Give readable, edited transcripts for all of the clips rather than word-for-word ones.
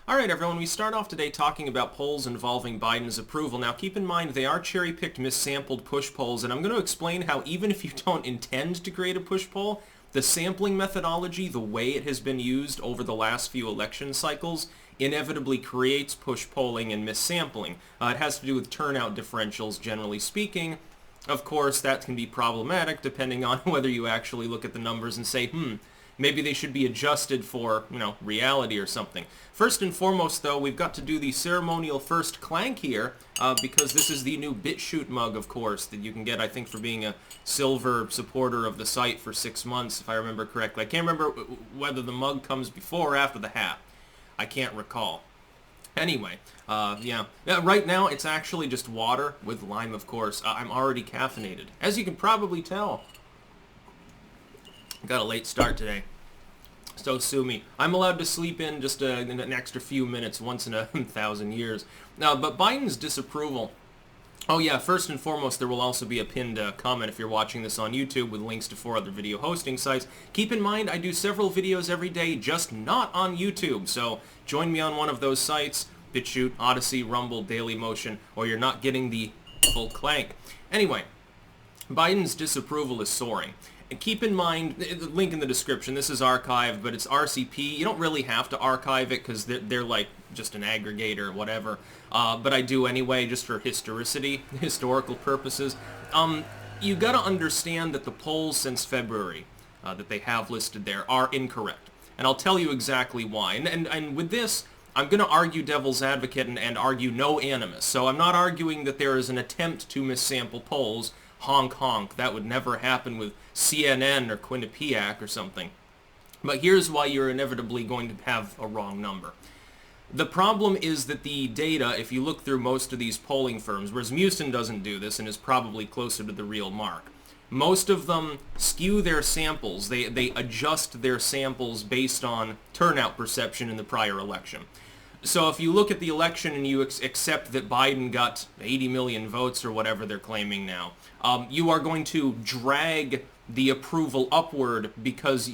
Alright everyone, we start off today talking about polls involving Biden's approval. Now keep in mind they are cherry-picked, missampled push polls, and I'm going to explain how even if you don't intend to create a push poll, the sampling methodology, the way it has been used over the last few election cycles, inevitably creates push polling and missampling. It has to do with turnout differentials, generally speaking. Of course, that can be problematic depending on whether you actually look at the numbers and say, maybe they should be adjusted for, reality or something. First and foremost, though, we've got to do the ceremonial first clank here, because this is the new BitChute mug, of course, that you can get, I think, for being a silver supporter of the site for 6 months, if I remember correctly. I can't remember whether the mug comes before or after the hat. I can't recall. Anyway, right now it's actually just water with lime, of course. I'm already caffeinated, as you can probably tell. Got a late start today, so sue me. I'm allowed to sleep in just an extra few minutes once in a 1,000 years. But Biden's disapproval. Oh yeah, first and foremost, there will also be a pinned comment if you're watching this on YouTube with links to 4 other video hosting sites. Keep in mind, I do several videos every day, just not on YouTube, so join me on one of those sites, BitChute, Odyssey, Rumble, Dailymotion, or you're not getting the full clank. Anyway, Biden's disapproval is soaring. And keep in mind, the link in the description, this is archived, but it's RCP. You don't really have to archive it because they're like just an aggregator or whatever. But I do anyway, just for historical purposes. You got to understand that the polls since February that they have listed there are incorrect. And I'll tell you exactly why. And with this, I'm going to argue devil's advocate and argue no animus. So I'm not arguing that there is an attempt to missample polls. Honk honk. That would never happen with CNN or Quinnipiac or something. But here's why you're inevitably going to have a wrong number. The problem is that the data, if you look through most of these polling firms, whereas Musin doesn't do this and is probably closer to the real mark, most of them skew their samples. They adjust their samples based on turnout perception in the prior election. So if you look at the election and you accept that Biden got 80 million votes or whatever they're claiming now, you are going to drag the approval upward because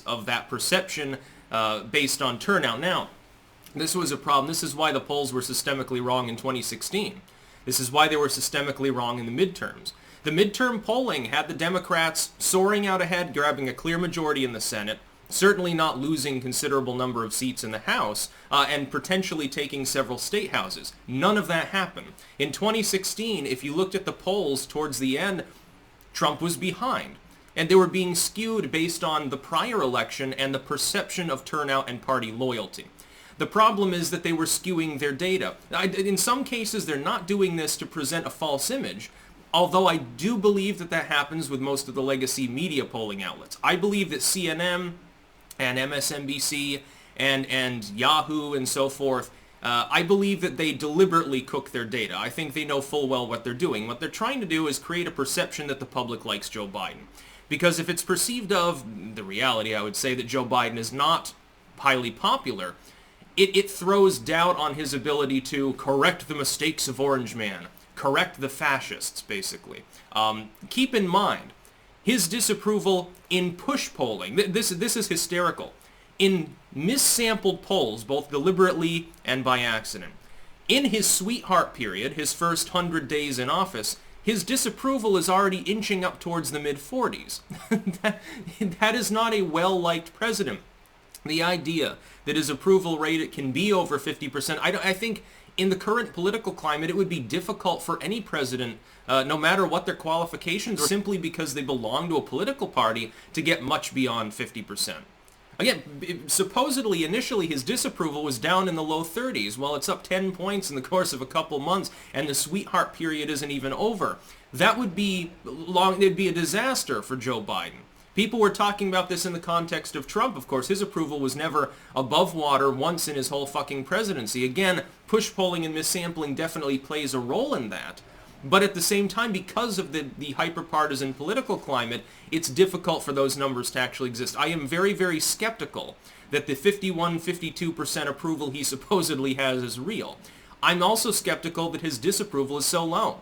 of that perception based on turnout. Now, this was a problem. This is why the polls were systemically wrong in 2016. This is why they were systemically wrong in the midterms. The midterm polling had the Democrats soaring out ahead, grabbing a clear majority in the Senate, certainly not losing considerable number of seats in the House, and potentially taking several state houses. None of that happened. In 2016, if you looked at the polls towards the end, Trump was behind. And they were being skewed based on the prior election and the perception of turnout and party loyalty. The problem is that they were skewing their data. In some cases, they're not doing this to present a false image, although I do believe that happens with most of the legacy media polling outlets. I believe that CNN and MSNBC and Yahoo and so forth, I believe that they deliberately cook their data. I think they know full well what they're doing. What they're trying to do is create a perception that the public likes Joe Biden. Because if it's perceived of, the reality, I would say, that Joe Biden is not highly popular, it throws doubt on his ability to correct the mistakes of Orange Man, correct the fascists, basically. Keep in mind, his disapproval in push polling, this is hysterical, in missampled polls, both deliberately and by accident. In his sweetheart period, his first 100 days in office, his disapproval is already inching up towards the mid-40s. that is not a well-liked president. The idea that his approval rate can be over 50%, I think in the current political climate, it would be difficult for any president, no matter what their qualifications, or simply because they belong to a political party, to get much beyond 50%. Again, supposedly, initially, his disapproval was down in the low 30s. Well, it's up 10 points in the course of a couple months, and the sweetheart period isn't even over. That would be it'd be a disaster for Joe Biden. People were talking about this in the context of Trump, of course. His approval was never above water once in his whole fucking presidency. Again, push polling and missampling definitely plays a role in that. But at the same time, because of the hyper-partisan political climate, it's difficult for those numbers to actually exist. I am very, very skeptical that the 51-52% approval he supposedly has is real. I'm also skeptical that his disapproval is so low.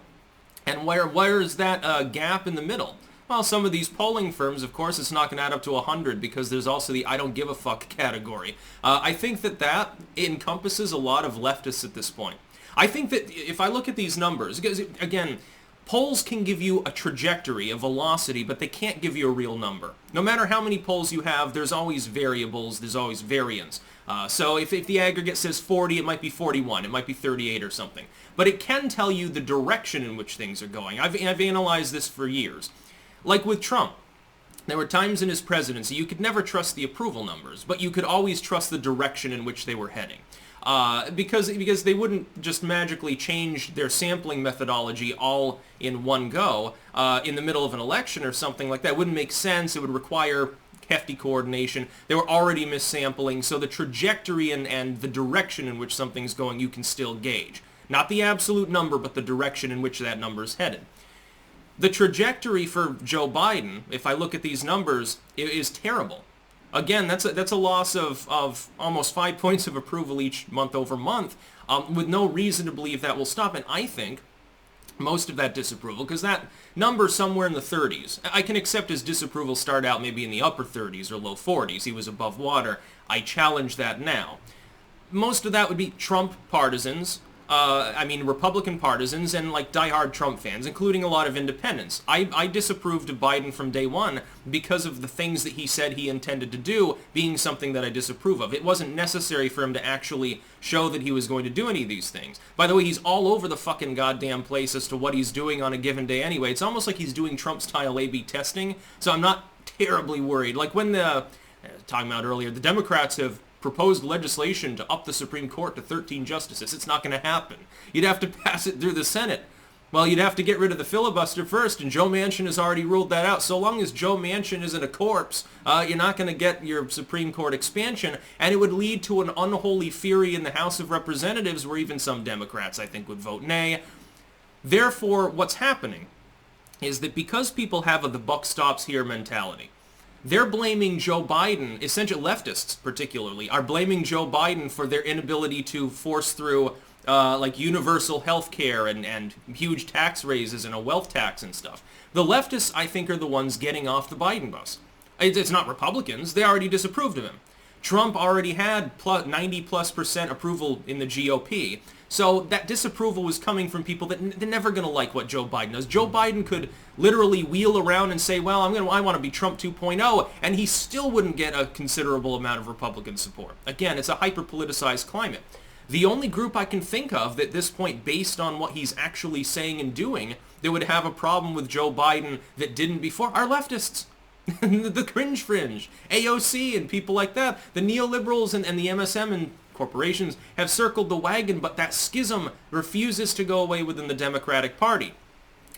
And where is that gap in the middle? Well, some of these polling firms, of course, it's not going to add up to 100 because there's also the I don't give a fuck category. I think that encompasses a lot of leftists at this point. I think that if I look at these numbers, because again, polls can give you a trajectory, a velocity, but they can't give you a real number. No matter how many polls you have, there's always variables, there's always variance. So if the aggregate says 40, it might be 41, it might be 38 or something. But it can tell you the direction in which things are going. I've analyzed this for years. Like with Trump, there were times in his presidency you could never trust the approval numbers, but you could always trust the direction in which they were heading. Because they wouldn't just magically change their sampling methodology all in one go in the middle of an election or something like that. It wouldn't make sense. It would require hefty coordination. They were already missampling, so the trajectory and the direction in which something's going you can still gauge. Not the absolute number, but the direction in which that number is headed. The trajectory for Joe Biden, if I look at these numbers, is terrible. Again, that's a loss of almost 5 points of approval each month over month, with no reason to believe that will stop. And I think most of that disapproval, because that number somewhere in the 30s, I can accept his disapproval start out maybe in the upper 30s or low 40s. He was above water. I challenge that now. Most of that would be Trump partisans. Republican partisans and like diehard Trump fans, including a lot of independents. I disapproved of Biden from day one because of the things that he said he intended to do being something that I disapprove of. It wasn't necessary for him to actually show that he was going to do any of these things. By the way, he's all over the fucking goddamn place as to what he's doing on a given day anyway. It's almost like he's doing Trump-style A/B testing, so I'm not terribly worried. Like when talking about earlier, the Democrats have proposed legislation to up the Supreme Court to 13 justices. It's not going to happen. You'd have to pass it through the Senate. Well, you'd have to get rid of the filibuster first, and Joe Manchin has already ruled that out. So long as Joe Manchin isn't a corpse, you're not going to get your Supreme Court expansion, and it would lead to an unholy fury in the House of Representatives where even some Democrats, I think, would vote nay. Therefore, what's happening is that because people have a the buck stops here mentality, they're blaming Joe Biden, essentially leftists particularly, are blaming Joe Biden for their inability to force through universal health care and huge tax raises and a wealth tax and stuff. The leftists, I think, are the ones getting off the Biden bus. It's not Republicans. They already disapproved of him. Trump already had 90+% approval in the GOP. So that disapproval was coming from people that they're never going to like what Joe Biden does. Joe Biden could literally wheel around and say, well, I want to be Trump 2.0, and he still wouldn't get a considerable amount of Republican support. Again, it's a hyper-politicized climate. The only group I can think of at this point, based on what he's actually saying and doing, that would have a problem with Joe Biden that didn't before are leftists. The cringe fringe, AOC and people like that. The neoliberals and the MSM and corporations have circled the wagon, but that schism refuses to go away within the Democratic Party.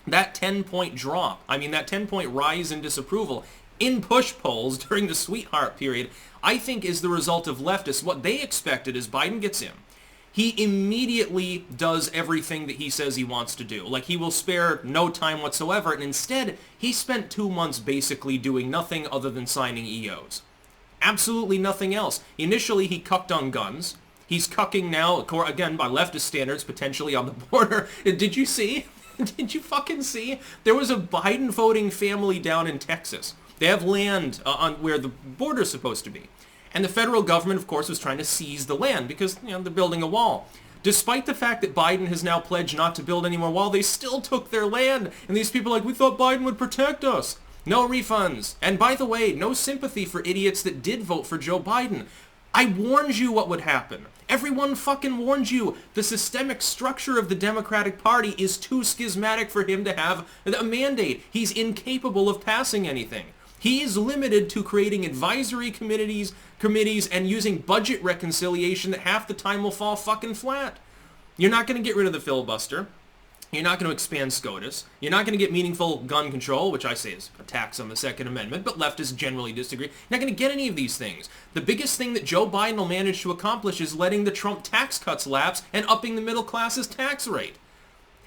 That 10-point drop, that 10-point rise in disapproval in push polls during the sweetheart period, I think is the result of leftists. What they expected is Biden gets in. He immediately does everything that he says he wants to do. Like, he will spare no time whatsoever, and instead, he spent 2 months basically doing nothing other than signing EOs. Absolutely nothing else. Initially, he cucked on guns. He's cucking now, again, by leftist standards, potentially on the border. Did you see? Did you fucking see? There was a Biden voting family down in Texas. They have land on where the border's supposed to be. And the federal government, of course, was trying to seize the land because, they're building a wall. Despite the fact that Biden has now pledged not to build any more wall, they still took their land. And these people are like, we thought Biden would protect us. No refunds. And by the way, no sympathy for idiots that did vote for Joe Biden. I warned you what would happen. Everyone fucking warned you. The systemic structure of the Democratic Party is too schismatic for him to have a mandate. He's incapable of passing anything. He is limited to creating advisory committees and using budget reconciliation that half the time will fall fucking flat. You're not going to get rid of the filibuster. You're not going to expand SCOTUS. You're not going to get meaningful gun control, which I say is a tax on the Second Amendment, but leftists generally disagree. You're not going to get any of these things. The biggest thing that Joe Biden will manage to accomplish is letting the Trump tax cuts lapse and upping the middle class's tax rate.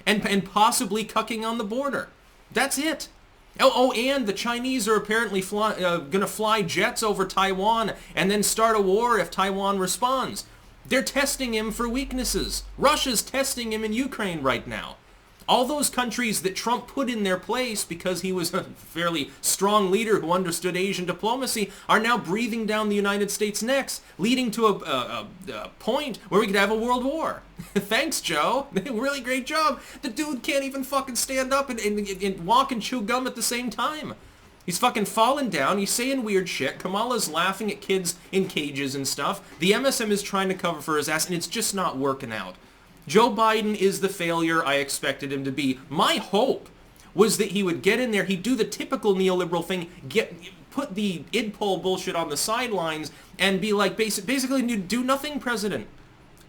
And possibly cucking on the border. That's it. And the Chinese are apparently going to fly jets over Taiwan and then start a war if Taiwan responds. They're testing him for weaknesses. Russia's testing him in Ukraine right now. All those countries that Trump put in their place because he was a fairly strong leader who understood Asian diplomacy are now breathing down the United States' necks, leading to a point where we could have a world war. Thanks, Joe. Really great job. The dude can't even fucking stand up and walk and chew gum at the same time. He's fucking falling down. He's saying weird shit. Kamala's laughing at kids in cages and stuff. The MSM is trying to cover for his ass, and it's just not working out. Joe Biden is the failure I expected him to be. My hope was that he would get in there, he'd do the typical neoliberal thing, put the id poll bullshit on the sidelines, and be like, basically do nothing, president.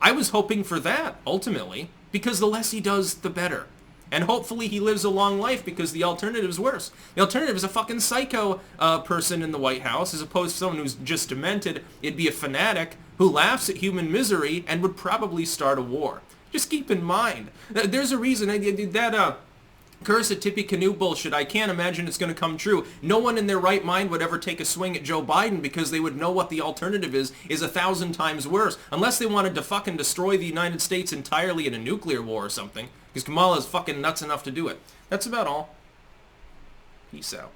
I was hoping for that, ultimately, because the less he does, the better. And hopefully he lives a long life, because the alternative's worse. The alternative is a fucking psycho person in the White House, as opposed to someone who's just demented. It'd be a fanatic who laughs at human misery and would probably start a war. Just keep in mind, there's a reason that cursed Tippecanoe bullshit, I can't imagine it's going to come true. No one in their right mind would ever take a swing at Joe Biden because they would know what the alternative is 1,000 times worse. Unless they wanted to fucking destroy the United States entirely in a nuclear war or something. Because Kamala is fucking nuts enough to do it. That's about all. Peace out.